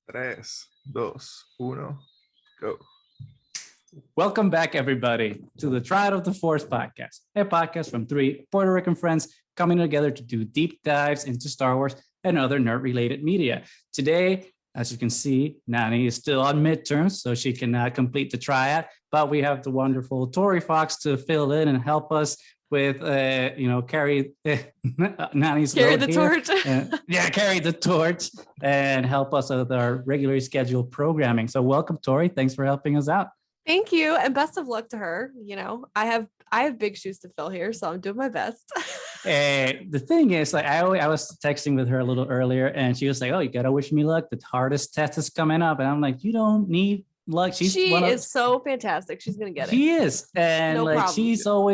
Tres, dos, uno, go. Welcome back, everybody, to the Triad of the Force podcast, a podcast from three Puerto Rican friends coming together to do deep dives into Star Wars and other nerd-related media. Today, as you can see, Nani is still on midterms, so she cannot complete the triad, but we have the wonderful Tori Fox to fill in and help us with, carry Nani's carry load the here. torch. Carry the torch and help us with our regularly scheduled programming. So welcome, Tori. Thanks for helping us out. Thank you, and best of luck to her. You know, I have big shoes to fill here, so I'm doing my best. The thing is, like I was texting with her a little earlier, and she was like, "Oh, you gotta wish me luck. The hardest test is coming up," and I'm like, "You don't need luck. She is so fantastic. She's gonna get it. She is, and No like problem.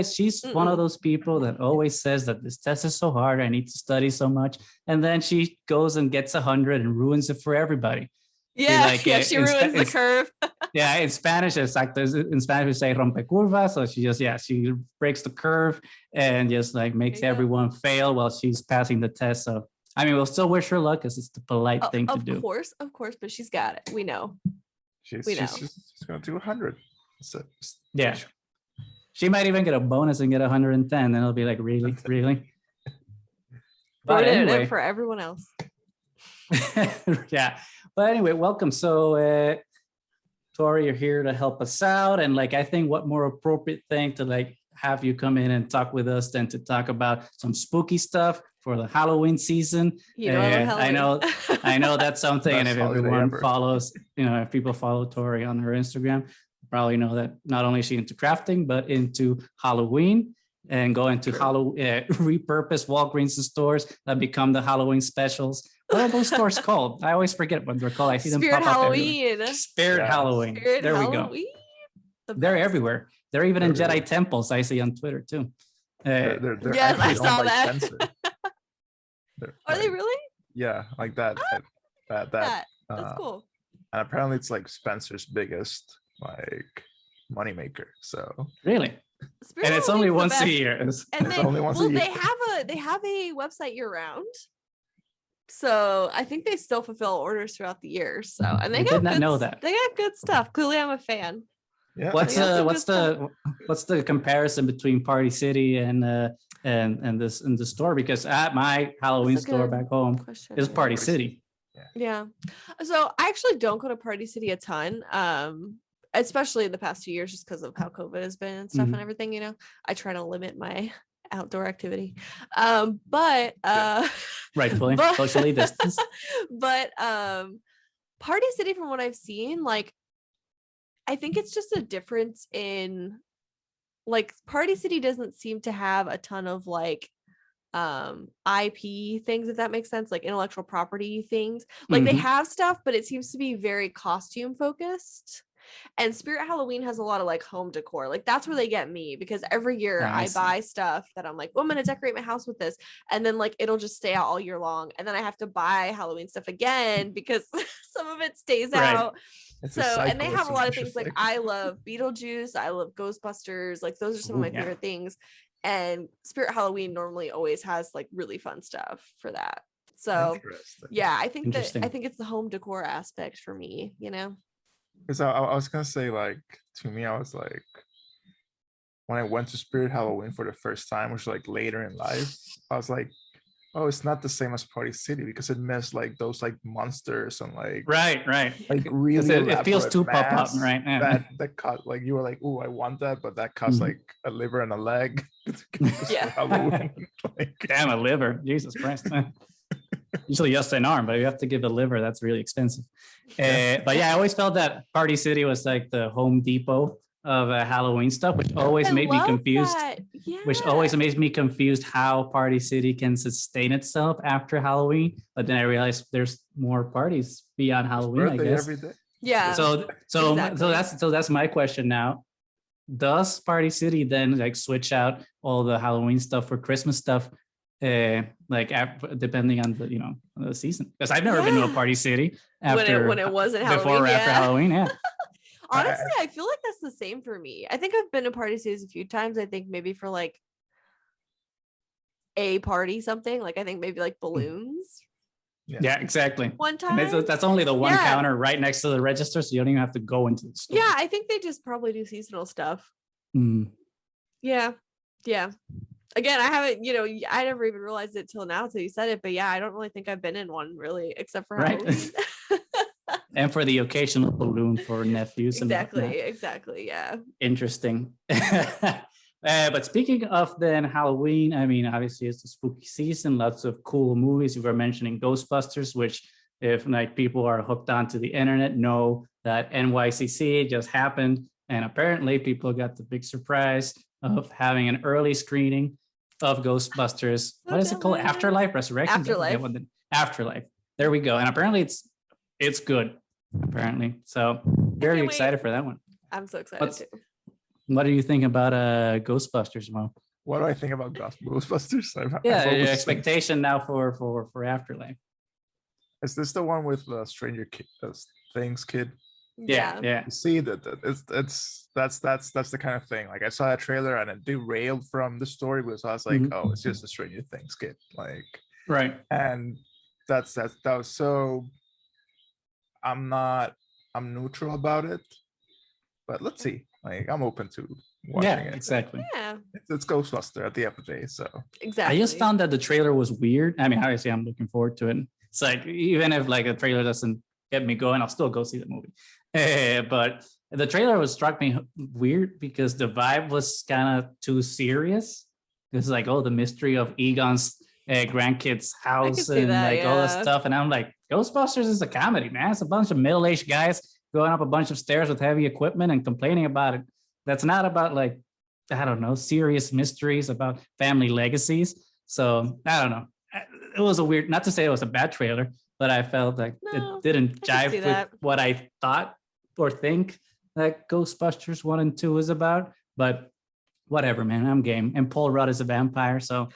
she's one of those people that always says that this test is so hard. I need to study so much, and then she goes and gets 100 and ruins it for everybody. Yeah, she ruins the curve. Yeah, in Spanish, in Spanish we say rompe curva. So she breaks the curve and just like makes everyone fail while she's passing the test. So I mean, we'll still wish her luck because it's the polite thing to do. Of course, but she's got it. We know. She's going to do 100. So yeah, she might even get a bonus and get 110. Then it'll be like, really. But anyway, for everyone else. Yeah, but anyway, welcome. So Tori, you're here to help us out, and like I think what more appropriate thing to like have you come in and talk with us than to talk about some spooky stuff for the Halloween season. I know that's something. And if everyone follows, if people follow Tori on her Instagram, probably know that not only is she into crafting but into Halloween and go into repurpose Walgreens stores that become the Halloween specials. What are those stores called? I always forget what they're called. I see them pop up everywhere. Spirit Halloween. There we go. They're everywhere. They're even in Jedi temples. I see on Twitter too. They're yes, I saw that. Are they really? Yeah, like that. That's cool. And apparently, it's like Spencer's biggest like moneymaker. So really. And it's only once a year. And only once a year. They have a website year round. So I think they still fulfill orders throughout the year. So and they did not know that. They got good stuff. Clearly, I'm a fan. Yeah. What's the comparison between Party City and this in the store? Because at my Halloween store back home is Party City. Yeah. So I actually don't go to Party City a ton. Especially in the past 2 years, just because of how COVID has been and stuff and everything, I try to limit my outdoor activity. Rightfully socially distanced. But Party City, from what I've seen, like I think it's just a difference in like Party City doesn't seem to have a ton of like IP things, if that makes sense, like intellectual property things. Like they have stuff, but it seems to be very costume focused. And Spirit Halloween has a lot of like home decor. Like that's where they get me, because every year I buy stuff that I'm like, well, I'm gonna decorate my house with this, and then like it'll just stay out all year long, and then I have to buy Halloween stuff again because some of it stays out. And they have a lot of things like I love Beetlejuice, I love Ghostbusters, like those are some of my favorite things. And Spirit Halloween normally always has like really fun stuff for that. So yeah, I think it's the home decor aspect for me, Because I was gonna say, like, to me, I was like, when I went to Spirit Halloween for the first time, which was like later in life, I was like, oh, it's not the same as Party City because it missed like those like monsters and like right like really it feels too pop up, right? That cost like you were like, oh, I want that, but that cost like a liver and a leg. Halloween. Like, damn, a liver, Jesus Christ. Usually just an arm, but you have to give a liver. That's really expensive. But yeah, I always felt that Party City was like the Home Depot of Halloween stuff, which always made me confused. Which always makes me confused how Party City can sustain itself after Halloween. But then I realized there's more parties beyond Halloween, I guess. Every day. Yeah. So that's my question now. Does Party City then like switch out all the Halloween stuff for Christmas stuff? Depending on the season, because I've never been to a Party City after when it wasn't Halloween, before or after Halloween. Yeah. Honestly, I feel like that's the same for me. I think I've been to Party Cities a few times. I think maybe for like a party something, like I think maybe like balloons Yeah, exactly. One And time. that's only the one Yeah. counter right next to the register, so you don't even have to go into the store. Yeah, I think they just probably do seasonal stuff. Yeah. Again, I haven't, I never even realized it till now till you said it, but yeah, I don't really think I've been in one really, except for Halloween. And for the occasional balloon for nephews. Exactly. Yeah. Interesting. But speaking of then Halloween, I mean, obviously it's the spooky season, lots of cool movies. You were mentioning Ghostbusters, which if like people are hooked onto the internet know that NYCC just happened. And apparently people got the big surprise of having an early screening of Ghostbusters. So What is it called? jealous. Afterlife? Resurrection? Afterlife. There we go. And apparently it's good, apparently. So very excited for that one. I'm so excited too. What do you think about Ghostbusters, Mo? What do I think about Ghostbusters? Your expectation now for Afterlife. Is this the one with Stranger Things kid? Yeah. You see that's the kind of thing. Like I saw that trailer and it derailed from the story because I was like, oh, it's just a Stranger Things kid. Like and that was so. I'm neutral about it, but let's see. Like I'm open to watching it. Exactly. Yeah. It's Ghostbuster at the end of the day. So exactly. I just found that the trailer was weird. I mean, obviously I'm looking forward to it. It's like even if like a trailer doesn't get me going, I'll still go see the movie. But the trailer struck me weird because the vibe was kind of too serious. It's like, oh, the mystery of Egon's grandkid's house and all that stuff. And I'm like, Ghostbusters is a comedy, man. It's a bunch of middle-aged guys going up a bunch of stairs with heavy equipment and complaining about it. That's not about like, I don't know, serious mysteries about family legacies. So I don't know. It was a weird, not to say it was a bad trailer, but I felt like it didn't jive with what I thought or think that Ghostbusters 1 and 2 is about. But whatever, man, I'm game. And Paul Rudd is a vampire, so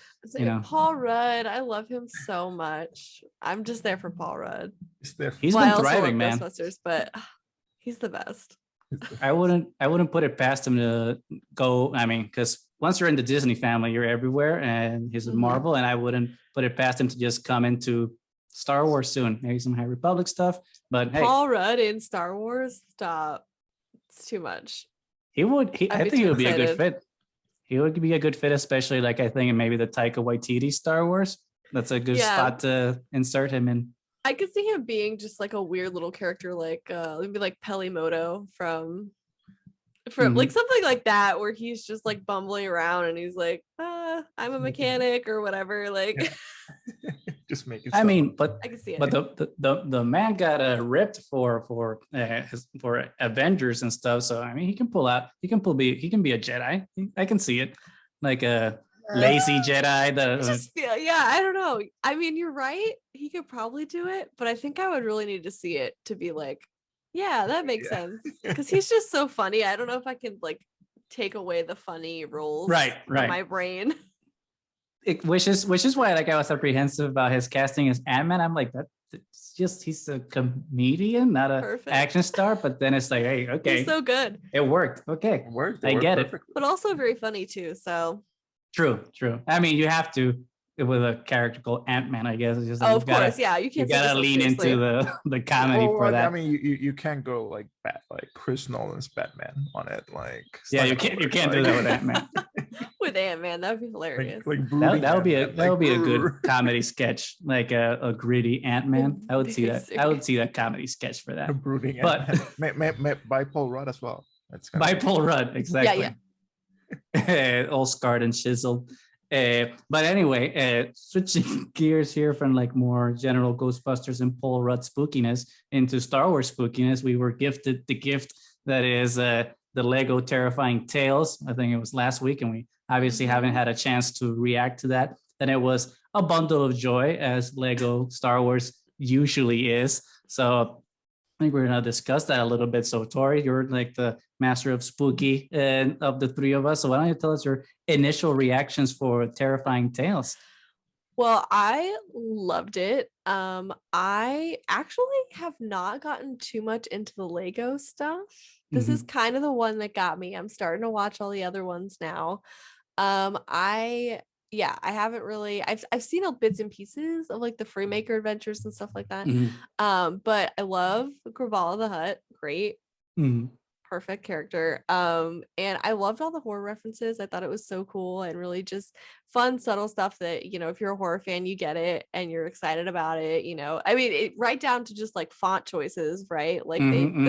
Paul Rudd, I love him so much. I'm just there for Paul Rudd. He's been thriving, man. Ghostbusters, but he's the best. I wouldn't put it past him to go. I mean, because once you're in the Disney family, you're everywhere, and he's a Marvel, and I wouldn't put it past him to just come into Star Wars soon. Maybe some High Republic stuff, but hey, Paul Rudd in Star Wars, stop. It's too much. I think he would be a good fit. He would be a good fit, especially like I think maybe the Taika Waititi Star Wars. That's a good spot to insert him in. I could see him being just like a weird little character, like maybe like Pelimoto from like something like that, where he's just like bumbling around and he's like, I'm a mechanic or whatever. Like, just make it. I mean, but I can see it. But the man got ripped for Avengers and stuff. So I mean, he can be a Jedi. I can see it, like a lazy Jedi. I don't know. I mean, you're right. He could probably do it, but I think I would really need to see it to be like, yeah, that makes sense. Because he's just so funny. I don't know if I can like take away the funny roles from my brain. Which is why like I was apprehensive about his casting as AntMan. I'm like, that's just he's a comedian, not an action star. But then it's like, hey, okay, he's so good. It worked. Okay, it worked. I get it. But also very funny too. So true. I mean, you have to with a character called AntMan, I guess. It's just like of course, yeah. You can't. You gotta lean into the comedy for that. I mean, you can't go like Chris Nolan's Batman on it. Like you can't do that with AntMan. With AntMan, that would be hilarious. That would be a good comedy sketch, like a gritty AntMan. I would see that. I would see that comedy sketch for that. Brooding, but by Paul Rudd as well. By Paul Rudd, exactly. Yeah. All scarred and chiseled. But anyway, switching gears here from like more general Ghostbusters and Paul Rudd spookiness into Star Wars spookiness, we were gifted the gift that is the Lego Terrifying Tales. I think it was last week, and we obviously haven't had a chance to react to that. And it was a bundle of joy, as Lego Star Wars usually is. So I think we're going to discuss that a little bit. So Tori, you're like the master of spooky of the three of us. So why don't you tell us your initial reactions for Terrifying Tales? Well, I loved it. I actually have not gotten too much into the Lego stuff. This is kind of the one that got me. I'm starting to watch all the other ones now. I yeah, I haven't really. I've seen bits and pieces of like the Freemaker adventures and stuff like that. Mhm. But I love Gravala the Hutt. Great, Mhm. perfect character. And I loved all the horror references. I thought it was so cool and really just fun, subtle stuff that, you know, if you're a horror fan, you get it and you're excited about it. You know, I mean, right down to just like font choices, right? Like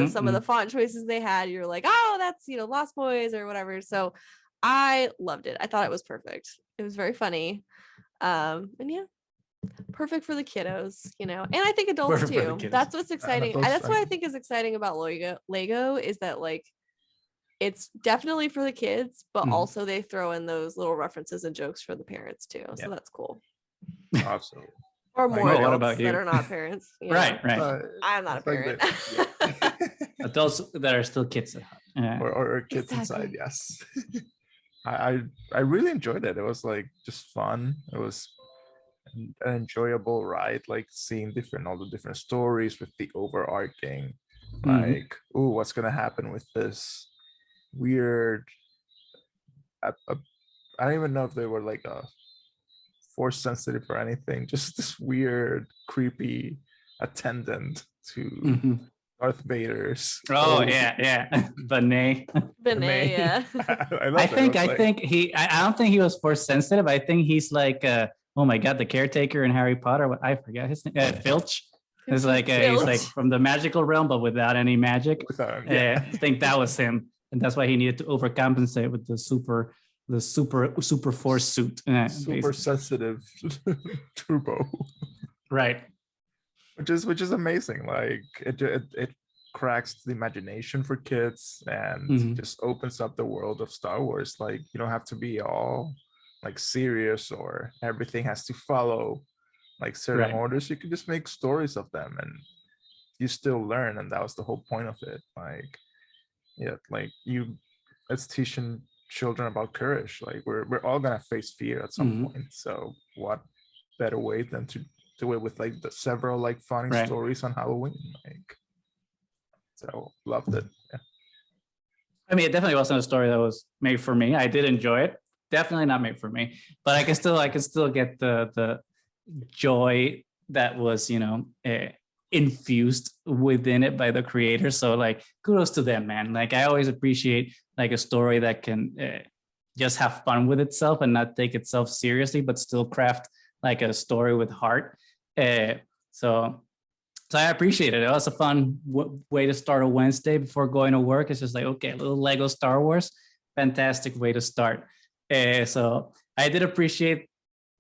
some of the font choices they had, you're like, oh, that's, you know, Lost Boys or whatever. So I loved it. I thought it was perfect. It was very funny. And yeah, perfect for the kiddos, you know, and I think adults Perfect for the too. kids. That's what's And exciting. adults, That's what I think is exciting about Lego is that like it's definitely for the kids, but Mhm. also they throw in those little references and jokes for the parents too. So Yeah. that's cool. absolutely. Or Like, more Well, what adults about that you? are not parents. You Right, know? right. I'm not a it's like parent. yeah. Adults that are still kids at heart. Yeah. or kids inside, Exactly. yes. I really enjoyed it. It was like just fun. It was an enjoyable ride, like seeing all the different stories with the overarching, Mhm. like, oh, what's gonna happen with this weird. I don't even know if they were like a force sensitive or anything. Just this weird, creepy attendant to Mhm. Darth Vader's. Oh yeah, yeah. Benet. Benet, yeah. I love it. I think he. I don't think he was force sensitive. I think he's like, oh my god, the caretaker in Harry Potter. What I forget his name. Filch. It's like he's like Filch. from the magical realm, but without any magic. yeah. I think that was him, and that's why he needed to overcompensate with the super force suit. Super Basically. sensitive turbo, Right. which is amazing. Like it cracks the imagination for kids and Mhm. just opens up the world of Star Wars. Like you don't have to be all like serious or everything has to follow like certain Right. orders. You can just make stories of them and you still learn, and that was the whole point of it. Like yeah, like it's teaching children about courage. Like we're all gonna face fear at some Mhm. point, so what better way than to do it with like the several like funny Right. stories on Halloween. Like so loved it. Yeah. I mean, it definitely wasn't a story that was made for me. I did enjoy it. Definitely not made for me, but I can still get the joy that was, you know, infused within it by the creator. So like, kudos to them, man. Like I always appreciate like a story that can just have fun with itself and not take itself seriously, but still craft like a story with heart. So so I appreciate it. It was a fun way to start a Wednesday before going to work. It's just like, okay, a little Lego Star Wars, fantastic way to start. So I did appreciate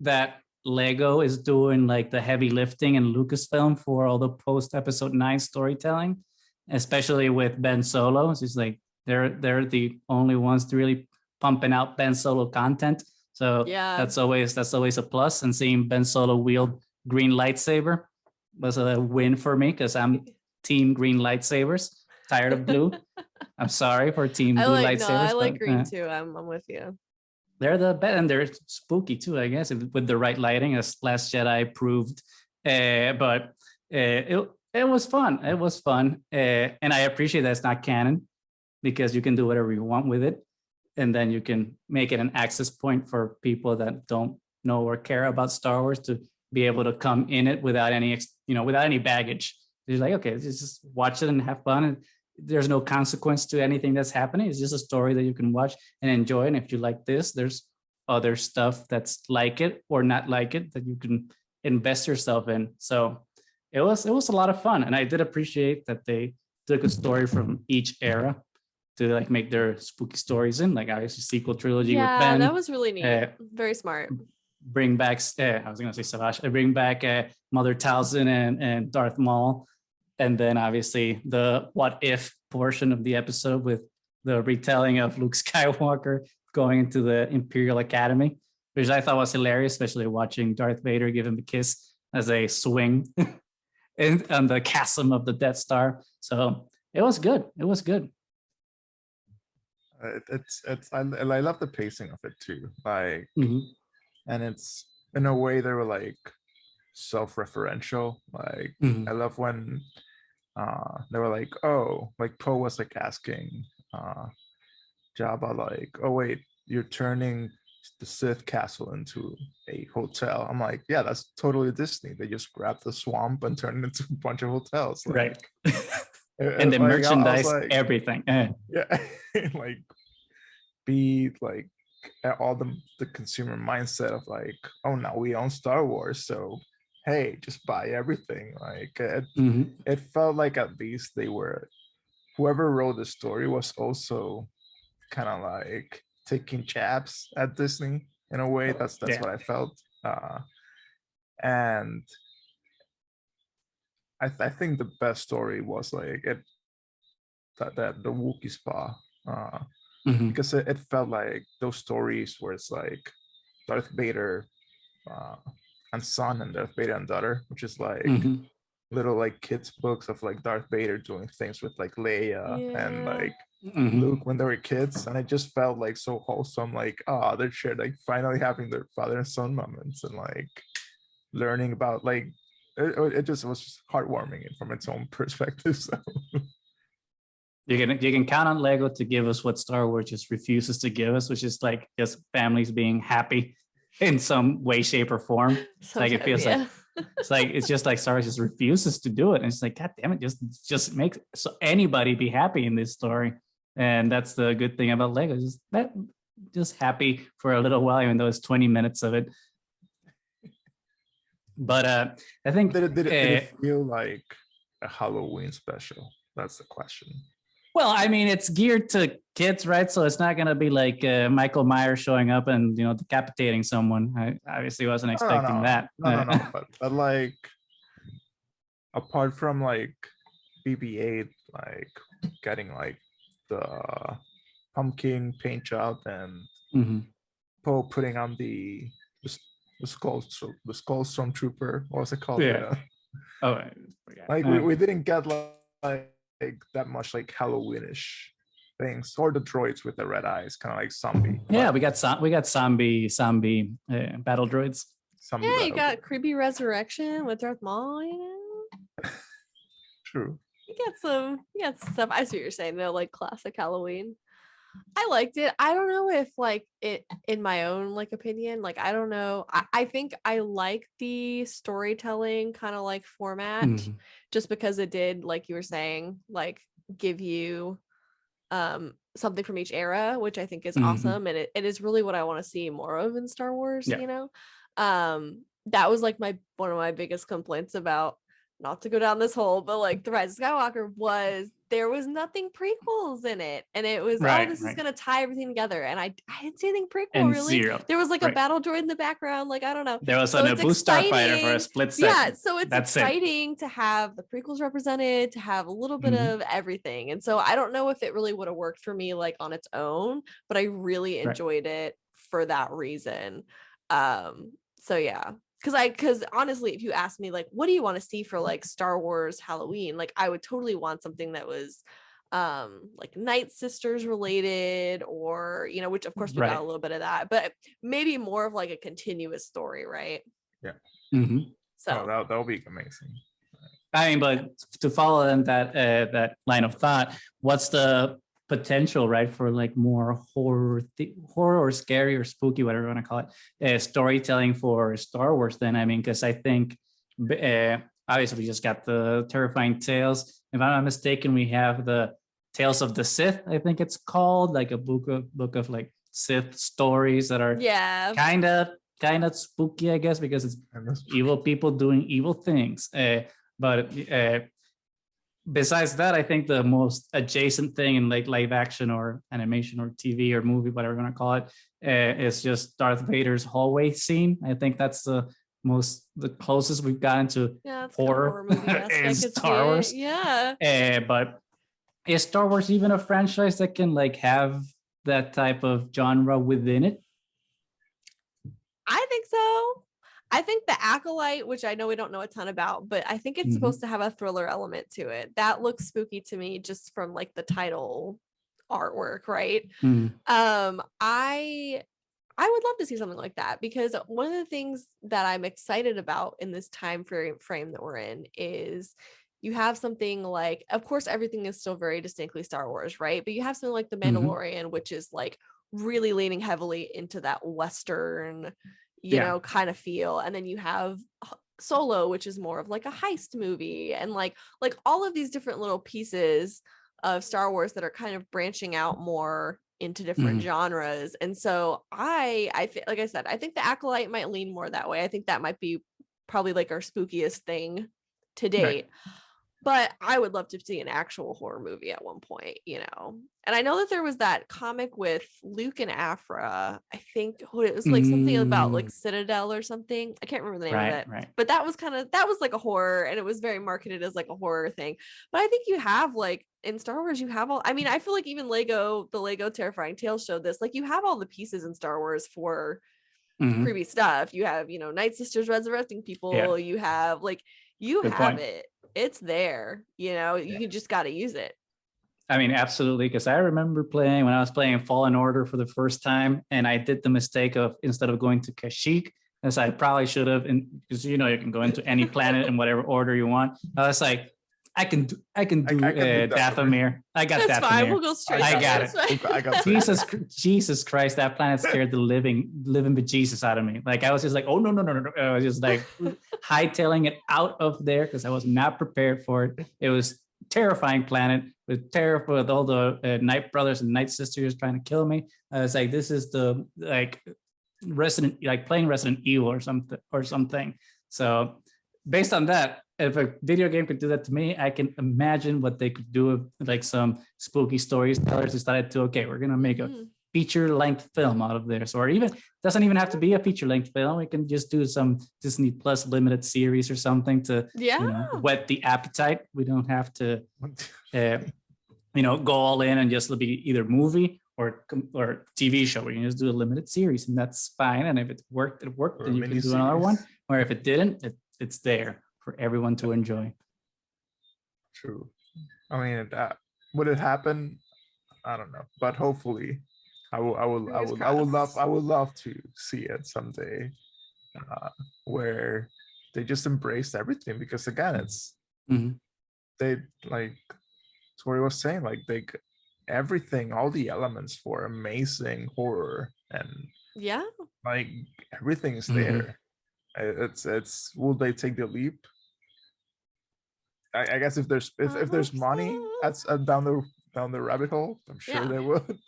that Lego is doing like the heavy lifting in Lucasfilm for all the post episode 9 storytelling, especially with Ben Solo. It's just like they're the only ones to really pumping out Ben Solo content. So Yeah. that's always a plus. And seeing Ben Solo wield green lightsaber was a win for me because I'm team green lightsabers, tired of blue. I'm sorry for team blue lightsabers. I like but, green too. I'm with you. they're the best and they're spooky too, I guess, with the right lighting, as Last Jedi proved. But it was fun. It was fun. And I appreciate that it's not canon because you can do whatever you want with it. And then you can make it an access point for people that don't know or care about Star Wars to be able to come in it without any, without any baggage. You're like, okay, just watch it and have fun. And there's no consequence to anything that's happening. It's just a story that you can watch and enjoy. And if you like this, there's other stuff that's like it or not like it that you can invest yourself in. So it was a lot of fun. And I did appreciate that they took a story from each era to like make their spooky stories in, like obviously sequel trilogy with Ben. That was really neat. Very smart. Bring back, I was gonna say Savage. Bring back Mother Talzin and Darth Maul, and then obviously the what if portion of the episode with the retelling of Luke Skywalker going into the Imperial Academy, which I thought was hilarious, especially watching Darth Vader give him a kiss as they swing on the chasm of the Death Star. So it was good. It was good. I love the pacing of it too. Like, Mhm. and it's in a way they were like self-referential. Like Mhm. I love when they were like, oh, like Poe was like asking Jabba like, oh wait, you're turning the Sith castle into a hotel. I'm like, yeah, that's totally Disney. They just grabbed the swamp and turned it into a bunch of hotels. Like, Right. And the like, I was merchandise, like, everything. yeah, like be like all the consumer mindset of like, oh, now we own Star Wars, so hey, just buy everything. Like Mhm. it felt like at least they were, whoever wrote the story was also kind of like taking jabs at Disney in a way. That's Yeah. what I felt. And I think the best story was like it that the Wookiee spa. Mhm. Because it felt like those stories where it's like Darth Vader and son and Darth Vader and daughter, which is like Mhm. little like kids books of like Darth Vader doing things with like Leia and Yeah. like Mhm. Luke when they were kids, and it just felt like so wholesome. Like, oh, they're shared, like finally having their father and son moments and like learning about like it just was just heartwarming from its own perspective. So You can count on Lego to give us what Star Wars just refuses to give us, which is like just families being happy in some way, shape, or form. Like it feels like it's just like Star Wars just refuses to do it, and it's like, God damn it, just make so anybody be happy in this story. And that's the good thing about Lego, just happy for a little while, even though it's 20 minutes of it. But I think did it feel like a Halloween special? That's the question. well, I mean, it's geared to kids, right? So it's not going to be like Michael Myers showing up and decapitating someone. I obviously wasn't expecting that. No. But like, apart from like BB-8, like getting like the pumpkin paint job and Mhm. Poe putting on the skull stormtrooper. What was it called? Yeah. Oh, I forgot. Like we didn't get like that much like Halloweenish things, or the droids with the red eyes, kind of like zombie. Yeah, we got zombie battle droids. Zombie Yeah, you battle. got Creepy Resurrection with Darth Maul, True. You got stuff. I see what you're saying though, like classic Halloween. I liked it. I don't know if like it in my own like opinion, like I don't know. I think I like the storytelling kind of like format Mhm. just because it did, like you were saying, like give you something from each era, which I think is Mhm. awesome. And it is really what I want to see more of in Star Wars, Yeah. That was like one of my biggest complaints about, not to go down this hole, but like The Rise of Skywalker, was there was nothing prequels in it, and it was this is gonna tie everything together, and I didn't see anything prequel And really. zero. There was like a Right. battle droid in the background, like I don't know. There was So a it's Naboo starfighter for a exciting. split second. Yeah, so it's That's it. exciting to have the prequels represented, to have a little bit Mhm. of everything, and so I don't know if it really would have worked for me like on its own, but I really Right. enjoyed it for that reason. So yeah. Because honestly, if you ask me like, what do you want to see for like Star Wars Halloween, like I would totally want something that was like Night Sisters related, or which of course we got a little bit of that, but maybe more of like a continuous story, right? Yeah. Mhm. So that'll be amazing. I mean, but to follow in that line of thought, what's the potential, right, for like more horror or scary or spooky, whatever you want to call it, storytelling for Star Wars? Then I mean, because I think obviously we just got the terrifying tales. If I'm not mistaken, we have the Tales of the Sith. I think it's called, like a book of like Sith stories that are kind of spooky, I guess, because it's evil people doing evil things. But besides that, I think the most adjacent thing in like live action or animation or TV or movie, whatever you want to call it, is just Darth Vader's hallway scene. I think that's the closest we've gotten to horror in Star Wars. Yeah. But is Star Wars even a franchise that can like have that type of genre within it? I think so. I think the Acolyte, which I know we don't know a ton about, but I think it's supposed to have a thriller element to it. That looks spooky to me just from like the title artwork, right? I would love to see something like that, because one of the things that I'm excited about in this time frame that we're in is you have something like, of course, everything is still very distinctly Star Wars, right? But you have something like The Mandalorian, which is like really leaning heavily into that Western, kind of feel. And then you have Solo, which is more of like a heist movie, and like all of these different little pieces of Star Wars that are kind of branching out more into different genres. And so I feel, like I said, I think the Acolyte might lean more that way. I think that might be probably like our spookiest thing to date. Right. But I would love to see an actual horror movie at one point, And I know that there was that comic with Luke and Aphra. I think it was like something about like Citadel or something. I can't remember the name of it. Right. But that was like a horror, and it was very marketed as like a horror thing. But I think you have like in Star Wars, you have all, I mean, I feel like even the Lego Terrifying Tales showed this. Like you have all the pieces in Star Wars for creepy stuff. You have, Night Sisters resurrecting people. Yeah. You have like, you Good have point. it. It's there, you just got to use it. I mean, absolutely. Because I remember when I was playing Fallen Order for the first time, and I did the mistake of, instead of going to Kashyyyk, as I probably should have, because you can go into any planet in whatever order you want. I was like, I can do Dathomir. I got That's Dathomir. fine. We'll go straight. I got it. I got Jesus Christ, that planet scared the living bejesus out of me. Like I was just like, oh no. I was just like hightailing it out of there because I was not prepared for it. It was terrifying planet with all the Night Brothers and Night Sisters trying to kill me. I was like, this is the playing Resident Evil or something. So based on that, if a video game could do that to me, I can imagine what they could do with like some spooky storytellers decided to, okay, we're gonna make a feature-length film out of this, or even doesn't even have to be a feature-length film. We can just do some Disney Plus limited series or something to whet the appetite. We don't have to go all in and just be either movie or TV show. We can just do a limited series, and that's fine. And if it worked, then you can do another one. Or if it didn't, it's there for everyone to enjoy. True. I mean, would it happen? I don't know, but hopefully, I would love to see it someday, where they just embrace everything, because again, it's they, like Tori was saying, like everything, all the elements for amazing horror, and like everything's there. It's will they take the leap? I guess if there's money that's down the rabbit hole, I'm sure they would.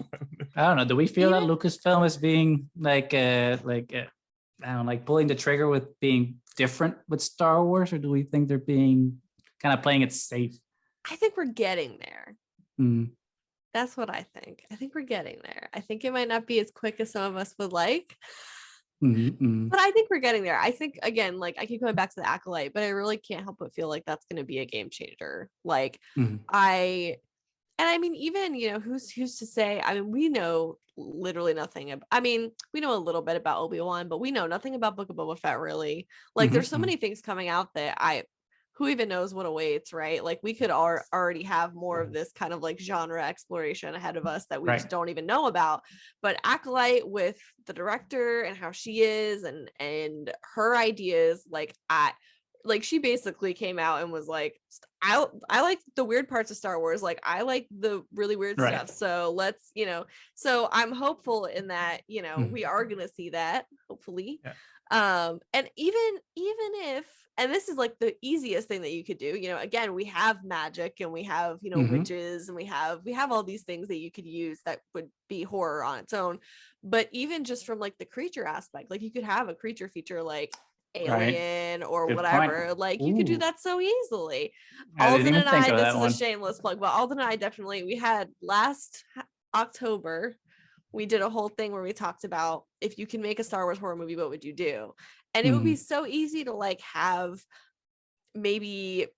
I don't know. Do we feel that Lucasfilm is being like I don't know, like pulling the trigger with being different with Star Wars, or do we think they're being kind of playing it safe? I think we're getting there. That's what I think. I think we're getting there. I think it might not be as quick as some of us would like. But I think we're getting there. I think, again, like I keep going back to the Acolyte, but I really can't help but feel like that's going to be a game changer. Like I mean, even, who's to say, I mean, we know literally nothing. We know a little bit about Obi-Wan, but we know nothing about Book of Boba Fett, really. Like there's so many things coming out that who even knows what awaits, right? Like we could already have more of this kind of like genre exploration ahead of us that we just don't even know about. But Acolyte, with the director and how she is and her ideas, like she basically came out and was like, I like the weird parts of Star Wars. Like I like the really weird stuff. So let's, so I'm hopeful in that, we are going to see that, hopefully. And even if, and this is like the easiest thing that you could do, again, we have magic and we have, witches, and we have all these things that you could use that would be horror on its own. But even just from like the creature aspect, like you could have a creature feature like Alien or whatever. Like you could do that so easily. Alden and I, this is a shameless plug, but Alden and I we had last October, we did a whole thing where we talked about, if you can make a Star Wars horror movie, what would you do? And it would be so easy to like have maybe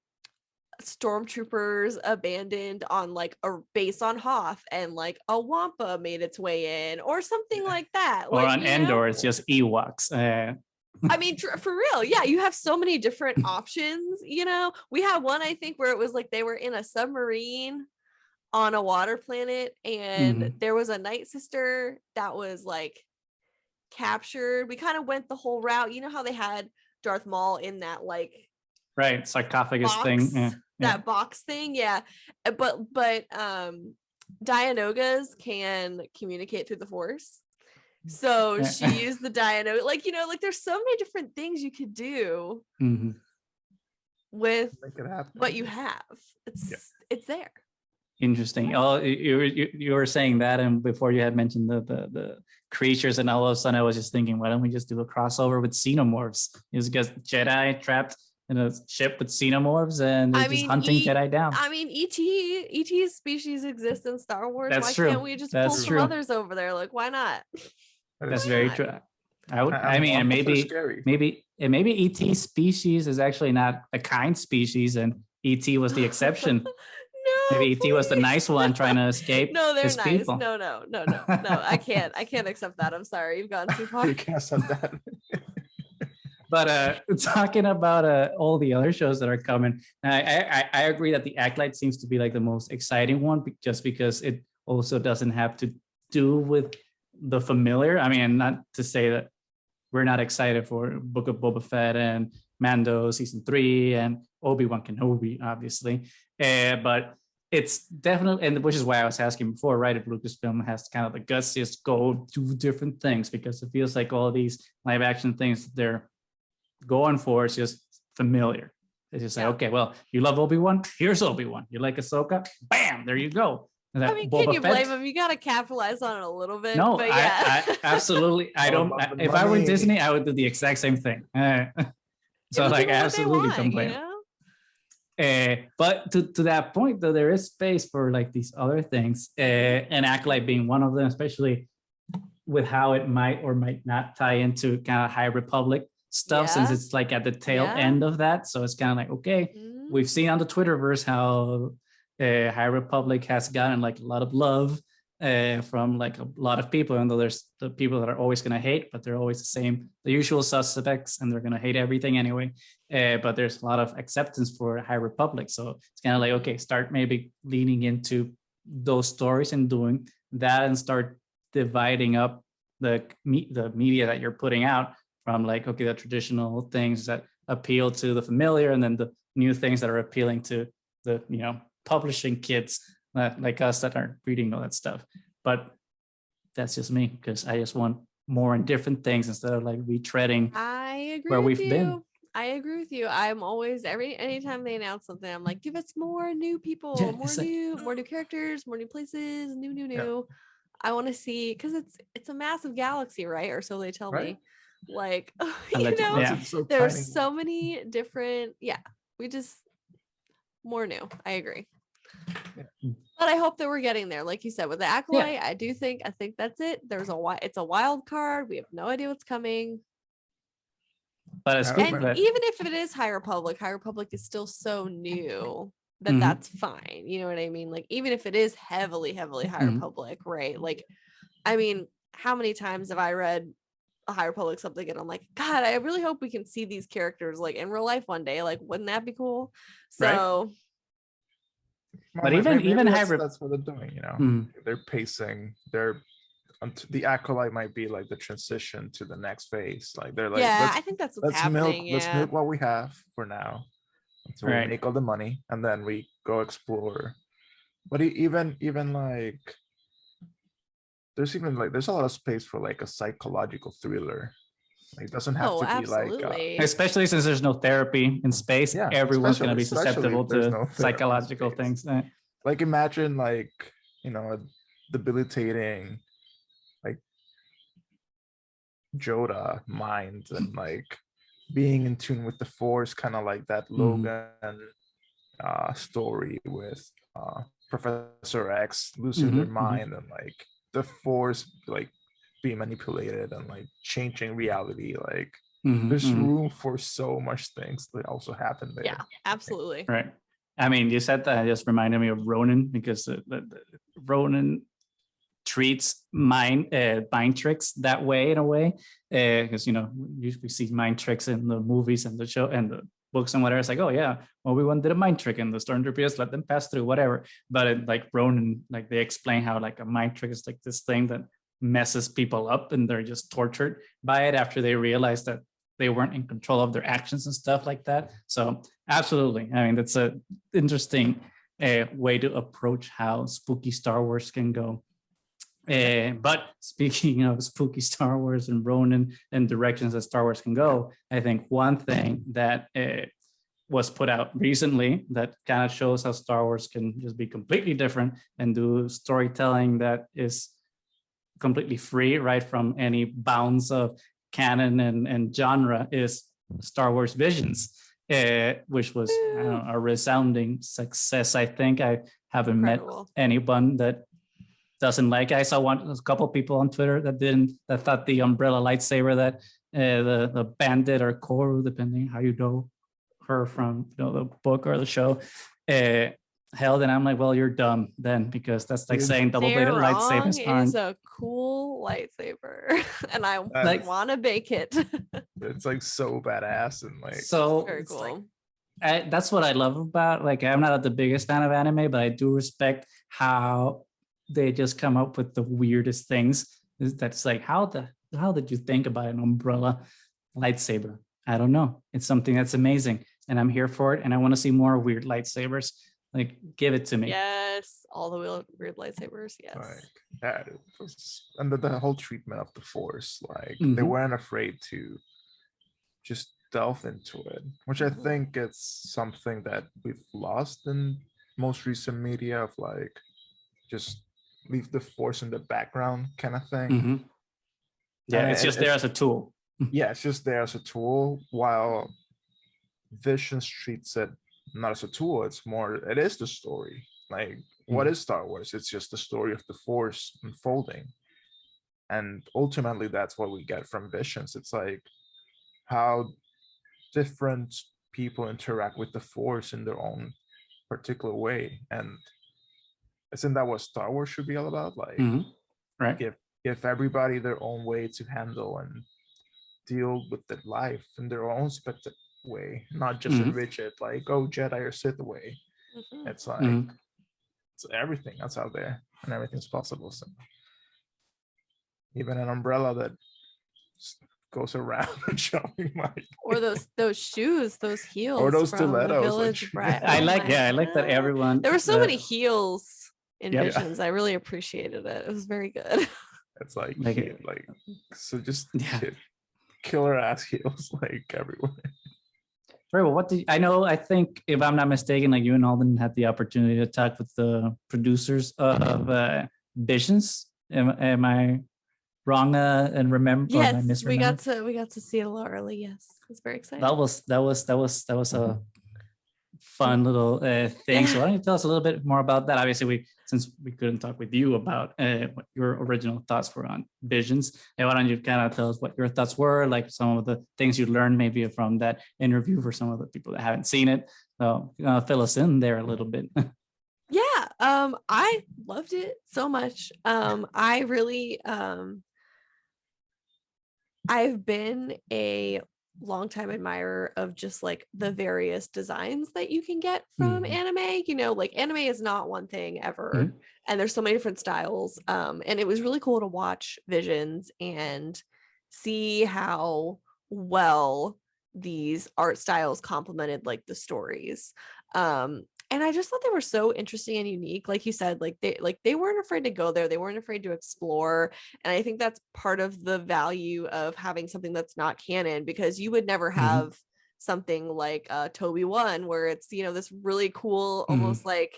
stormtroopers abandoned on like a base on Hoth, and like a Wampa made its way in, or something like that. Or on Endor, it's just Ewoks. I mean, for real. Yeah. You have so many different options, we had one, I think, where it was like they were in a submarine on a water planet, and there was a Night Sister that was like captured. We kind of went the whole route. You know how they had Darth Maul in that like sarcophagus box thing, that box thing, but Dianogas can communicate through the Force. So she used the Dianoga, like, you know, like there's so many different things you could do with what you have. It's there. Interesting. Oh, you were saying that, and before you had mentioned the creatures, and all of a sudden I was just thinking, why don't we just do a crossover with xenomorphs? It's just Jedi trapped in a ship with xenomorphs, and they're just hunting Jedi down. I mean, ET's species exists in Star Wars. That's why true. can't we just pull some others over there? Like, why not? That's very true. I mean, maybe ET species is actually not a kind species, and ET was the exception. No, maybe ET was the nice one trying to escape. No, they're his nice. People. No. I can't accept that. I'm sorry, you've gone too far. You can't accept that. But talking about all the other shows that are coming, I agree that the Acolyte seems to be like the most exciting one, just because it also doesn't have to do with the familiar. I mean, not to say that we're not excited for Book of Boba Fett and Mando season 3 and Obi-Wan Kenobi, obviously, but it's definitely, and which is why I was asking before, right? If Lucasfilm has kind of the guts to just go do different things, because it feels like all these live action things that they're going for is just familiar. It's just like, okay, well, you love Obi-Wan, here's Obi-Wan. You like Ahsoka, bam, there you go. I mean, can you blame him? You got to capitalize on it a little bit. No, but yeah. I absolutely, I don't. If I were Disney, I would do the exact same thing. So like, I absolutely don't blame. But to that point, though, there is space for like these other things, and Acolyte being one of them, especially with how it might or might not tie into kind of High Republic stuff, since it's like at the tail end of that. So it's kind of like, okay, we've seen on the Twitterverse how High Republic has gotten like a lot of love from like a lot of people, and though there's the people that are always going to hate, but they're always the usual suspects, and they're going to hate everything anyway. But there's a lot of acceptance for High Republic, so it's kind of like, okay, start maybe leaning into those stories and doing that, and start dividing up the media that you're putting out from like, okay, the traditional things that appeal to the familiar, and then the new things that are appealing to the publishing kids like us that aren't reading all that stuff. But that's just me, because I just want more and different things instead of like retreading where we've been. I agree with you. I'm always anytime they announce something, I'm like, give us more new people, more new characters, more new places, new. Yeah. I want to see, because it's a massive galaxy, right? Or so they tell me. Like, there's so many different. Yeah, we just more new. I agree. But I hope that we're getting there, like you said, with the Acolyte. I think that's it. It's a wild card. We have no idea what's coming. But even if it is High Republic is still so new that that's fine. You know what I mean? Like, even if it is heavily High Republic, right? Like, I mean, how many times have I read a High Republic something and I'm like, God, I really hope we can see these characters like in real life one day. Like, wouldn't that be cool? So. But even that's what they're doing, they're pacing. The Acolyte might be like the transition to the next phase. Like, they're like, I think that's what's happening. Let's milk what we have for now until we make all the money, and then we go explore. But even like, there's a lot of space for like a psychological thriller. Like, it doesn't have to be like, especially since there's no therapy in space. Everyone's going to be susceptible to psychological things. Like, imagine like, a debilitating like Yoda mind, and like being in tune with the Force, kind of like that Logan story with Professor X losing their mind, and like the Force like being manipulated and like changing reality. Like, there's room for so much things that also happen there. Yeah, absolutely. Right. I mean, you said that, it just reminded me of Ronin, because the Ronin treats mind tricks that way, in a way, because we see mind tricks in the movies and the show and the books and whatever. It's like, oh yeah, Obi-Wan did a mind trick and the stormtroopers let them pass through, whatever. But like Ronin, like they explain how like a mind trick is like this thing that messes people up, and they're just tortured by it after they realize that they weren't in control of their actions and stuff like that. So absolutely, I mean, that's a interesting way to approach how spooky Star Wars can go. But speaking of spooky Star Wars and Ronin and directions that Star Wars can go, I think one thing that was put out recently that kind of shows how Star Wars can just be completely different and do storytelling that is completely free, right from any bounds of canon and genre, is Star Wars Visions, which was a resounding success. I think I haven't Incredible. met anyone that doesn't like it. I saw a couple of people on Twitter that thought the umbrella lightsaber that the bandit or Koru, depending how you know her from the book or the show, held, and I'm like, well, you're dumb then, because that's like saying double-bladed lightsabers aren't. It is a cool lightsaber, and I want to bake it. It's like so badass and like so very cool. Like, that's what I love about, like, I'm not the biggest fan of anime, but I do respect how they just come up with the weirdest things. That's like, how did you think about an umbrella lightsaber? I don't know. It's something that's amazing, and I'm here for it, and I want to see more weird lightsabers. Like, give it to me. Yes, all the weird lightsabers. Yes. Like that, and the whole treatment of the Force, like they weren't afraid to just delve into it, which I think it's something that we've lost in most recent media, of like just leave the Force in the background kind of thing. Yeah, it's just there as a tool. Yeah, it's just there as a tool, while Visions treats it not as a tool. It is the story. Like, what is Star Wars? It's just the story of the Force unfolding, and ultimately that's what we get from Visions. It's like how different people interact with the Force in their own particular way, and isn't that what Star Wars should be all about? Like, right, give everybody their own way to handle and deal with their life in their own specific way, not just a rigid like, oh, Jedi or Sith way. It's like it's everything that's out there, and everything's possible. So even an umbrella that goes around showing like, or those shoes, those heels, or those from stilettos. Village Bride. I like that everyone. There were so many heels in Visions. I really appreciated it. It was very good. It's like so just killer ass heels like everywhere. Very well. I think, if I'm not mistaken, like, you and Alden had the opportunity to talk with the producers of Visions. Am I wrong and remember? Yes, we got to see it a little early. Yes, it's very exciting. That was a fun little thing. So why don't you tell us a little bit more about that? Obviously, since we couldn't talk with you about what your original thoughts were on Visions, and why don't you kind of tell us what your thoughts were, like some of the things you learned maybe from that interview for some of the people that haven't seen it. So fill us in there a little bit. Yeah, I loved it so much. I really I've been a longtime admirer of just like the various designs that you can get from anime. Like, anime is not one thing ever, and there's so many different styles. And it was really cool to watch Visions and see how well these art styles complemented like the stories. And I just thought they were so interesting and unique. Like you said, they weren't afraid to go there. They weren't afraid to explore. And I think that's part of the value of having something that's not canon, because you would never have something like Toby 1, where it's, this really cool, almost like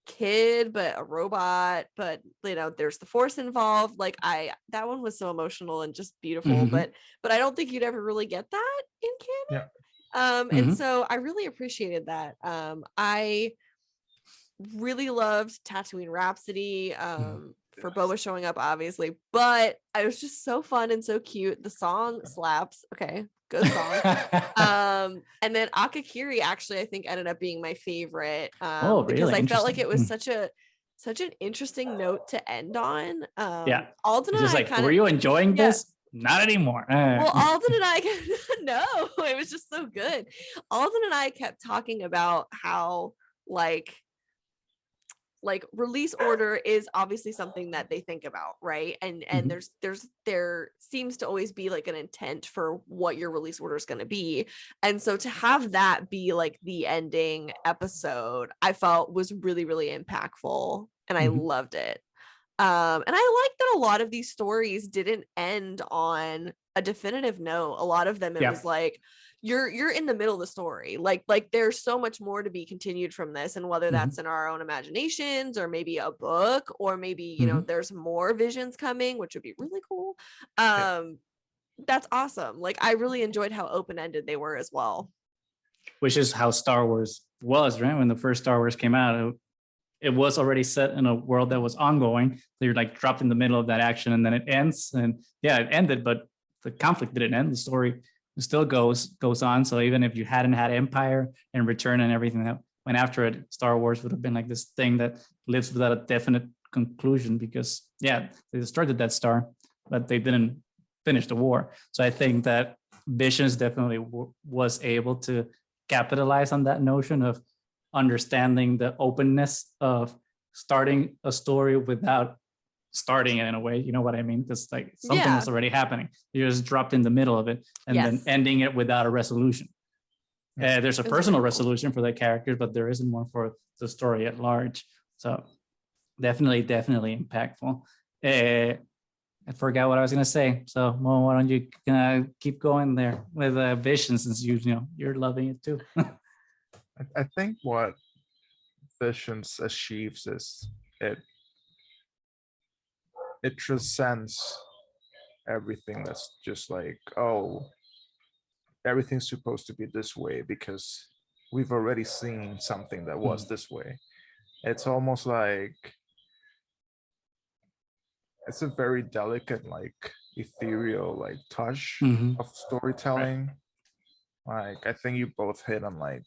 kid, but a robot, but there's the Force involved. Like, that one was so emotional and just beautiful, but I don't think you'd ever really get that in canon. And so I really appreciated that. I really loved Tatooine Rhapsody, for Boba showing up, obviously, but it was just so fun and so cute. The song slaps. Okay, good song. And then Akakiri actually, I think, ended up being my favorite, because I felt like it was such an interesting note to end on. Alden and I were you enjoying this? Not anymore. Well, Alden and I no, it was just so good. Alden and I kept talking about how, like, like release order is obviously something that they think about, right? And there seems to always be like an intent for what your release order is going to be. And so to have that be like the ending episode, I felt was really, really impactful, and I loved it. And I like that a lot of these stories didn't end on a definitive note. A lot of them, it was like, you're in the middle of the story. Like there's so much more to be continued from this. And whether that's in our own imaginations, or maybe a book, or maybe, you know, there's more visions coming, which would be really cool. That's awesome. Like, I really enjoyed how open-ended they were as well. Which is how Star Wars was, right? When the first Star Wars came out, it was already set in a world that was ongoing. So you're like dropped in the middle of that action, and then it ends. And yeah, it ended, but the conflict didn't end. The story still goes on. So even if you hadn't had Empire and Return and everything that went after it, Star Wars would have been like this thing that lives without a definite conclusion, because yeah, they started that star, but they didn't finish the war. So I think that Visions definitely was able to capitalize on that notion of understanding the openness of starting a story without starting it in a way, you know what I mean? Because like something was already happening. You're just dropped in the middle of it, and then ending it without a resolution. There's a personal resolution for the characters, but there isn't one for the story at large. So definitely impactful. I forgot what I was gonna say. So Mo, why don't you keep going there with Vision, since you're loving it too. I think what Visions achieves is it transcends everything that's just like, oh, everything's supposed to be this way because we've already seen something that was this way. It's almost like it's a very delicate, like ethereal, like touch of storytelling. Right. Like I think you both hit on like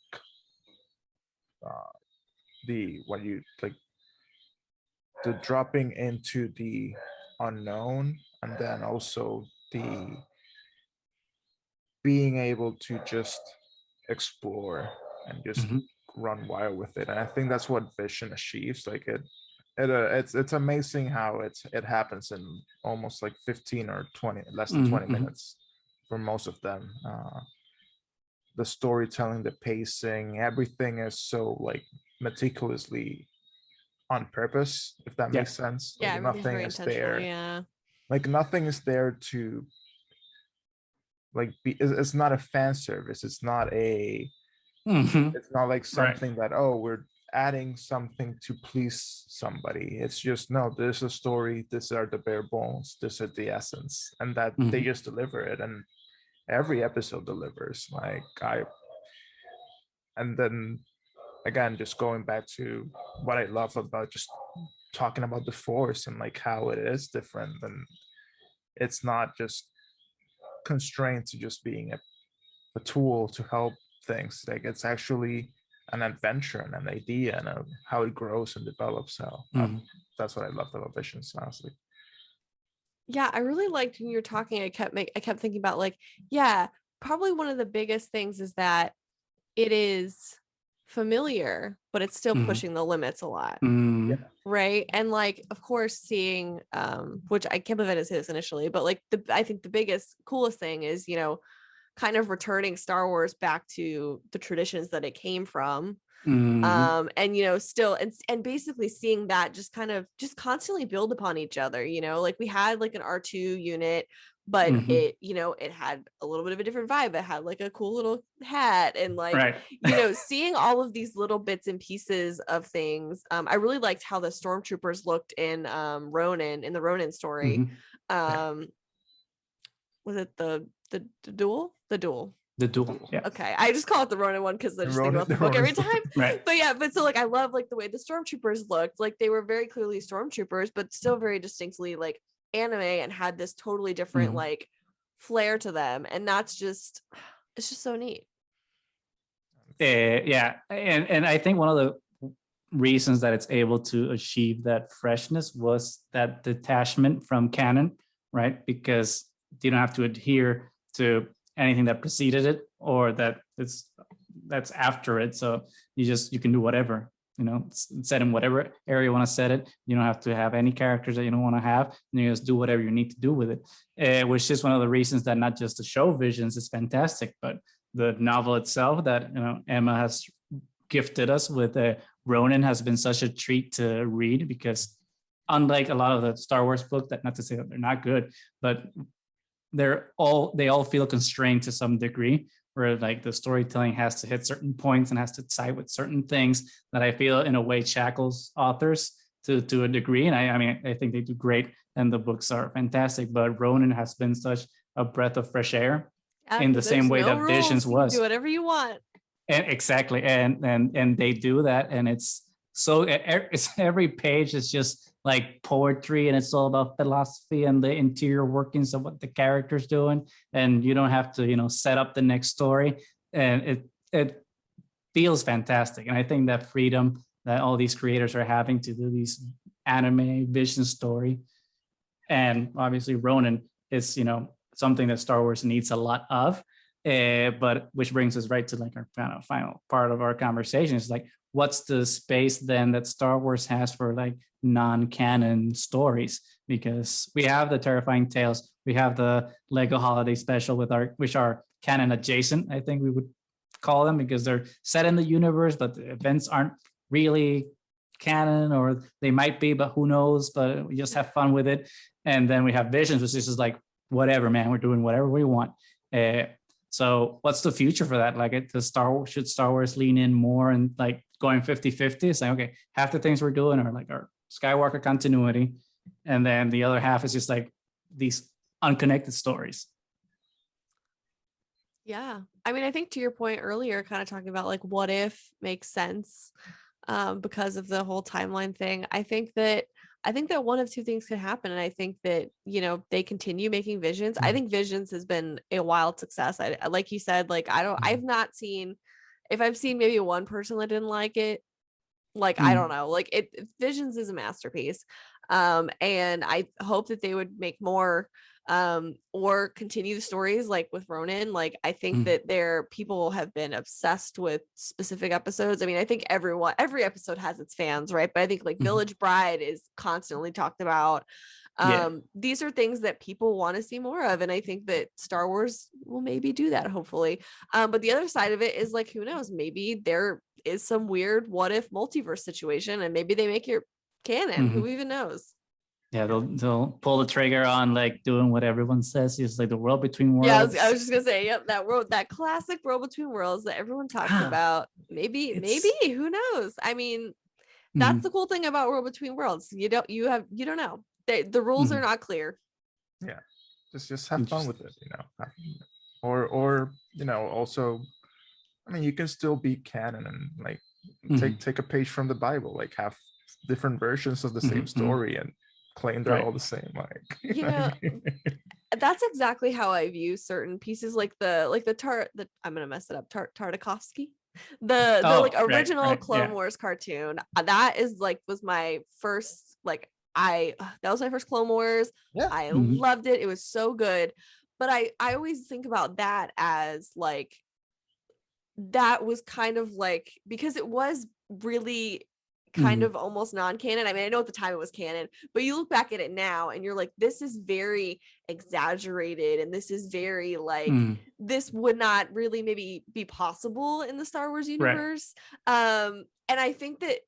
when you like the dropping into the unknown, and then also the being able to just explore and just run wild with it. And I think that's what Vision achieves. Like it's amazing how it happens in almost like 15 or 20, less than 20 minutes for most of them. The storytelling, the pacing, everything is so like meticulously on purpose, if that makes sense. Yeah, like nothing is there. Yeah. Like nothing is there to like it's not a fan service. It's not like something that, oh, we're adding something to please somebody. It's just, no, there's a story, these are the bare bones, this is the essence, and that they just deliver it. And every episode delivers. And then again, just going back to what I love about just talking about the Force and like how it is different, and it's not just constrained to just being a tool to help things. Like it's actually an adventure and an idea, and how it grows and develops. So that's what I loved about Visions, honestly. Yeah, I really liked when you were talking. I kept thinking about like, yeah, probably one of the biggest things is that it is familiar, but it's still pushing the limits a lot. Right. And like, of course, seeing which I can't believe it is his initially, but like I think the biggest, coolest thing is, kind of returning Star Wars back to the traditions that it came from. And still and basically seeing that just kind of just constantly build upon each other. Like we had like an R2 unit, but it it had a little bit of a different vibe. It had like a cool little hat, and like seeing all of these little bits and pieces of things. I really liked how the stormtroopers looked in Ronin, in the Ronin story. Was it the duel? The duel. The duel. Yeah. Okay. I just call it the Ronin one because I just think about the book every time. Right. But yeah, but so like I love like the way the stormtroopers looked. Like they were very clearly stormtroopers, but still very distinctly like anime, and had this totally different like flair to them. And it's just so neat. Yeah. And I think one of the reasons that it's able to achieve that freshness was that detachment from canon, right? Because you don't have to adhere to anything that preceded it or that's after it. So you can do whatever. set in whatever area you want to set it. You don't have to have any characters that you don't want to have, and you just do whatever you need to do with it, which is one of the reasons that not just the show Visions is fantastic, but the novel itself that Emma has gifted us with. Ronin has been such a treat to read, because unlike a lot of the Star Wars books, that not to say that they're not good, but they all feel constrained to some degree, where like the storytelling has to hit certain points and has to side with certain things that I feel in a way shackles authors to a degree. And I think they do great, and the books are fantastic, but Ronin has been such a breath of fresh air in the same way that Visions was. You can do whatever you want. And exactly, and they do that, and it's every page is just like poetry, and it's all about philosophy and the interior workings of what the character's doing, and you don't have to set up the next story, and it feels fantastic. And I think that freedom that all these creators are having to do these anime Vision story, and obviously Ronin is something that Star Wars needs a lot of. But which brings us right to like our kind of final part of our conversation, is like, what's the space then that Star Wars has for like non-canon stories? Because we have the Terrifying Tales, we have the Lego Holiday Special which are canon adjacent, I think we would call them, because they're set in the universe, but the events aren't really canon, or they might be, but who knows, but we just have fun with it. And then we have Visions, which is just like, whatever, man, we're doing whatever we want. So what's the future for that? Like, should Star Wars lean in more and like going 50-50, saying, okay, half the things we're doing are like our Skywalker continuity, and then the other half is just like these unconnected stories. Yeah. I think to your point earlier, kind of talking about like what if makes sense because of the whole timeline thing. I think that one of two things could happen. And I think that, they continue making Visions. I think Visions has been a wild success. I like you said, like, I've not seen, if I've seen maybe one person that didn't like it, like, I don't know, like Visions is a masterpiece. And I hope that they would make more or continue the stories like with Ronin. Like, I think that people have been obsessed with specific episodes. I think every episode has its fans, right? But I think like Village Bride is constantly talked about. These are things that people want to see more of, and I think that Star Wars will maybe do that, hopefully. But the other side of it is like, who knows, maybe there is some weird what if multiverse situation, and maybe they make it canon. Who even knows? Yeah, they'll pull the trigger on like doing what everyone says is like the world between worlds. Yeah, I was just gonna say, yep, that classic world between worlds that everyone talks about. Maybe, who knows? That's the cool thing about world between worlds. You don't know. The rules are not clear. Yeah, just have fun with it, or also, you can still be canon and like take a page from the Bible, like have different versions of the same story and claim they're all the same. Like, that's exactly how I view certain pieces, like the I'm gonna mess it up, Tartakovsky, the original Clone Wars cartoon. That is like was my first that was my first Clone Wars. I loved it. It was so good. But I always think about that as like, that was kind of like, because it was really kind of almost non-canon. I know at the time it was canon, but you look back at it now and you're like, this is very exaggerated, and this is very like this would not really maybe be possible in the Star Wars universe. And I think that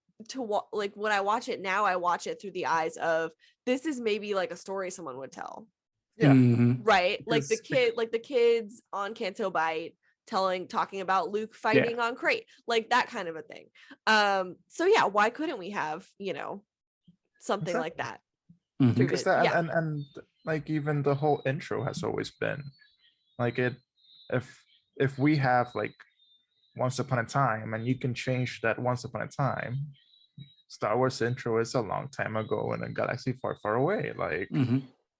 when I watch it now, I watch it through the eyes of, this is maybe like a story someone would tell. Right, like the kids on Canto Bight talking about Luke fighting on Crate, like that kind of a thing. So yeah, why couldn't we have something like that? Because that and like even the whole intro has always been like, if we have like Once Upon a Time, and you can change that Once Upon a Time, Star Wars intro is a long time ago in a galaxy far, far away. Like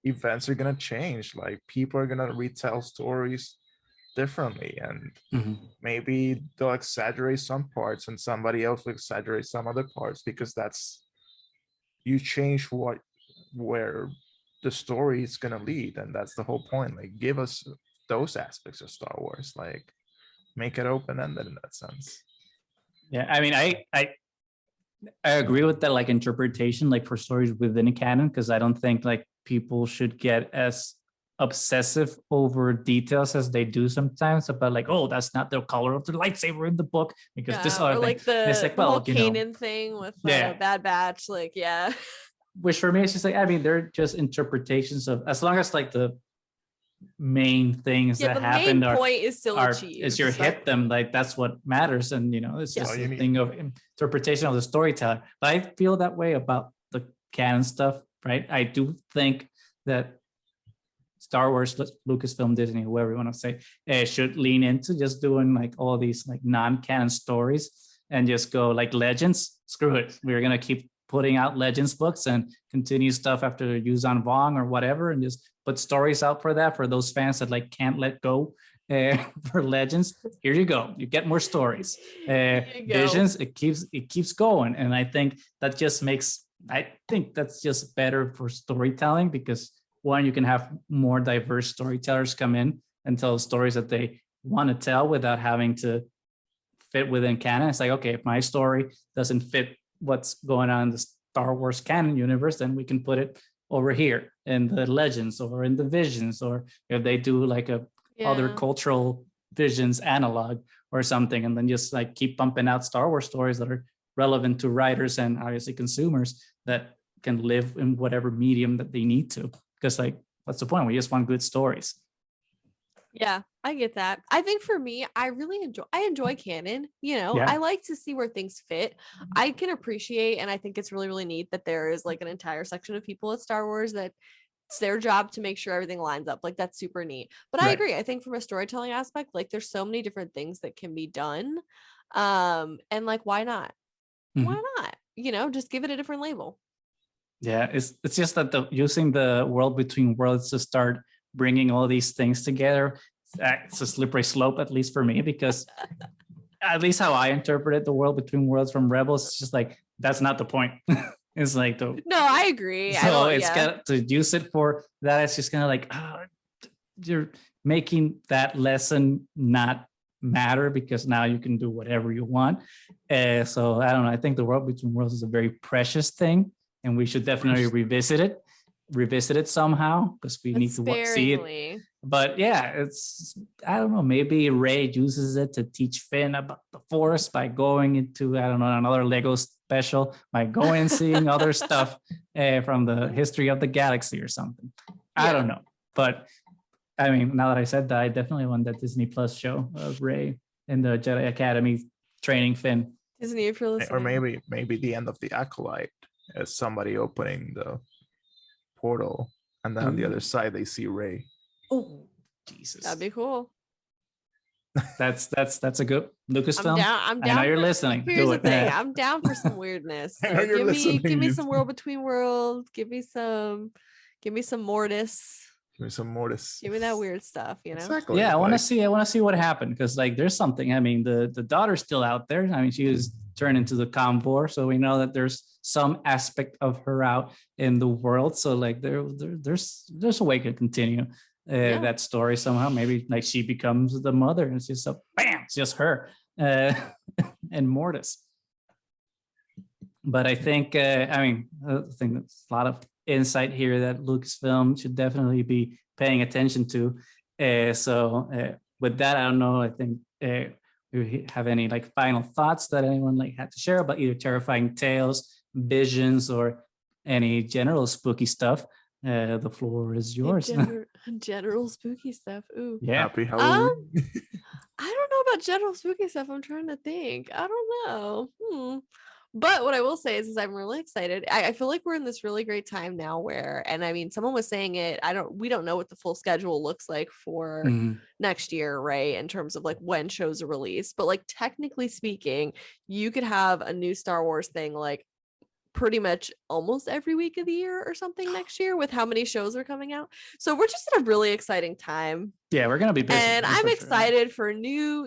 events are gonna change, like people are gonna retell stories differently, and maybe they'll exaggerate some parts and somebody else will exaggerate some other parts, because you change where the story is gonna lead, and that's the whole point. Like, give us those aspects of Star Wars, like make it open-ended in that sense. Yeah, I agree with that, like interpretation, like for stories within a canon, because I don't think like people should get as obsessive over details as they do sometimes about like, oh, that's not the color of the lightsaber in the book because this Yeah, other or thing. like And it's like, the whole well, you know, Kanan thing with yeah. Bad Batch, like yeah. Which for me, it's just like, I mean, they're just interpretations of, as long as like the main things Yeah, that the happened main point is still achieved. is you hit them, like that's what matters. And you know, it's Yeah. just All a you need. thing of interpretation of the storyteller. But I feel that way about the canon stuff, right? I do think that Star Wars, Lucasfilm, Disney, whoever you want to say, should lean into just doing like all these like non-canon stories and just go like Legends. Screw it, we're gonna keep putting out Legends books and continue stuff after Yuzhan Vong or whatever, and just put stories out for that for those fans that like can't let go for Legends. Here you go, you get more stories. Visions, it keeps going, and I think that just makes, I think that's just better for storytelling because one, you can have more diverse storytellers come in and tell stories that they want to tell without having to fit within canon. It's like, okay, if my story doesn't fit what's going on in the Star Wars canon universe, then we can put it over here in the Legends or in the Visions, or if they do like a other cultural Visions analog or something, and then just like keep pumping out Star Wars stories that are relevant to writers and obviously consumers that can live in whatever medium that they need to. Because like, what's the point? We just want good stories. Yeah, I get that. I think for me, I enjoy canon. You know, Yeah. I like to see where things fit. I can appreciate, and I think it's really, really neat that there is like an entire section of people at Star Wars that it's their job to make sure everything lines up. Like that's super neat. But I agree. I think from a storytelling aspect, like there's so many different things that can be done. And like, why not? Mm-hmm. Why not? You know, just give it a different label. Yeah, it's just that using the world between worlds to start bringing all these things together, it's a slippery slope, at least for me, because at least how I interpreted the world between worlds from Rebels, it's just like, that's not the point. It's like the no, I agree. So it's got to use it for that. It's just kind of like, you're making that lesson not matter because now you can do whatever you want. So I don't know. I think the world between worlds is a very precious thing, and we should definitely revisit it somehow because we need to see it. But yeah, it's, I don't know, maybe Rey uses it to teach Finn about the Force by going into, I don't know, another Lego special, by going and seeing other stuff from the history of the galaxy or something. I don't know. But I mean, now that I said that, I definitely want that Disney Plus show of Rey in the Jedi Academy training Finn. Disney, if you're listening. Or maybe the end of the Acolyte as somebody opening the portal, and then on the other side they see Rey. Oh, Jesus. That'd be cool. That's a good Lucasfilm. I'm down. I know you're listening. Here's the thing. I'm down for some weirdness. So give me some world between worlds. Give me some Mortis. Give me some Mortis. Give me that weird stuff, you know? Exactly. Yeah, I want to see what happened, because like there's something. I mean, the daughter's still out there. I mean, she was turned into the Convor, so we know that there's some aspect of her out in the world. So like there's a way to continue that story somehow. Maybe like she becomes the mother, and it's just it's just her and Mortis. But I think I think there's a lot of insight here that Lucasfilm should definitely be paying attention to. So with that, I don't know. I think we have any like final thoughts that anyone like had to share about either terrifying tales, visions, or any general spooky stuff. The floor is yours. General spooky stuff. Ooh. Yeah. Happy Halloween. I don't know about general spooky stuff. I'm trying to think. I don't know. But what I will say is I'm really excited. I feel like we're in this really great time now where, and I mean, someone was saying it, we don't know what the full schedule looks like for next year, right? In terms of like when shows are released, but like technically speaking, you could have a new Star Wars thing like pretty much almost every week of the year or something next year with how many shows are coming out. So we're just in a really exciting time. Yeah, we're gonna be busy. And I'm excited for new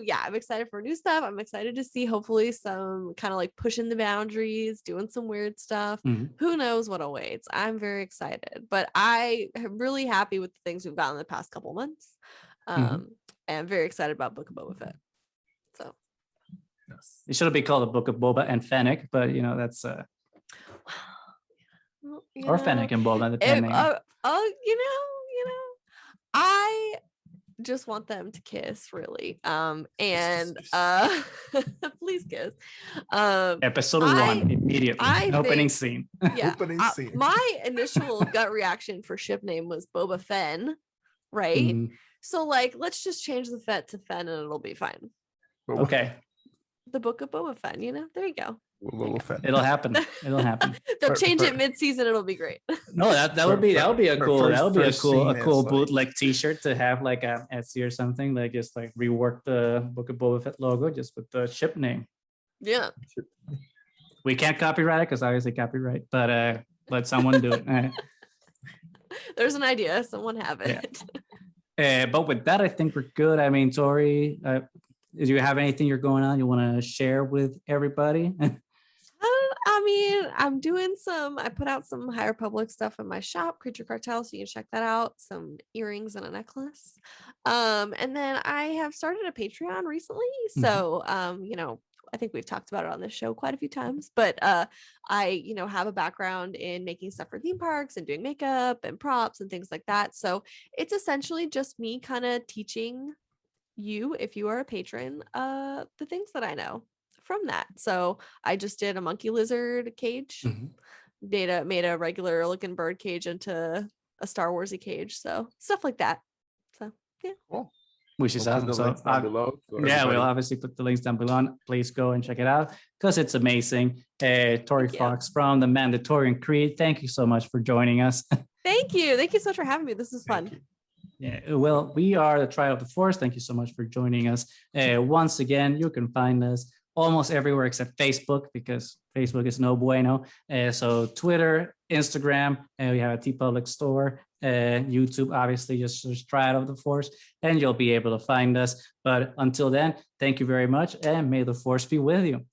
stuff. I'm excited to see hopefully some kind of like pushing the boundaries, doing some weird stuff. Who knows what awaits? I'm very excited, but I am really happy with the things we've gotten in the past couple months. And I'm very excited about Book of Boba Fett. So Yes. It should be called the Book of Boba and Fennec, but you know that's Well, or Fennec and Boba, depending. I just want them to kiss, really. And please kiss. Episode I- 1 immediately I opening think- scene. Yeah. Opening scene. My initial gut reaction for ship name was Boba Fenn, right? Mm, So like, let's just change the Fett to Fenn, and it'll be fine. But okay, The Book of Boba Fenn, there you go. Boba Fett. it'll happen. It'll happen. They'll For- change it for- mid-season. It'll be great. No, that would be a for cool first scene is like- bootleg T-shirt to have like a Etsy or something, like just like rework the Book of Boba Fett logo just with the ship name. Yeah. We can't copyright it because obviously copyright, but let someone do it. There's an idea. Someone have Yeah. it. But with that, I think we're good. I mean, Tori, do you have anything you're going on you want to share with everybody? I mean, I put out some High Republic stuff in my shop, Creature Cartel, so you can check that out. Some earrings and a necklace. And then I have started a Patreon recently. So, I think we've talked about it on this show quite a few times, but I, have a background in making stuff for theme parks and doing makeup and props and things like that. So it's essentially just me kind of teaching you, if you are a patron, the things that I know from that. So I just did a monkey lizard cage, made a regular looking bird cage into a Star Warsy cage. So stuff like that. So yeah. Cool. Which is We'll put awesome. the So links down below for yeah, everybody. we'll obviously put the links down below. Please go and check it out because it's amazing. Tori Thank you. Fox from the Mandatorian Creed. Thank you so much for joining us. Thank you. Thank you so much for having me. This is Thank fun. you. Yeah, well, we are the Triad of the Force. Thank you so much for joining us. Once again, you can find us almost everywhere except Facebook because Facebook is no bueno. So Twitter, Instagram, and we have a TeePublic store. YouTube, obviously, just search Triad of the Force, and you'll be able to find us. But until then, thank you very much, and may the Force be with you.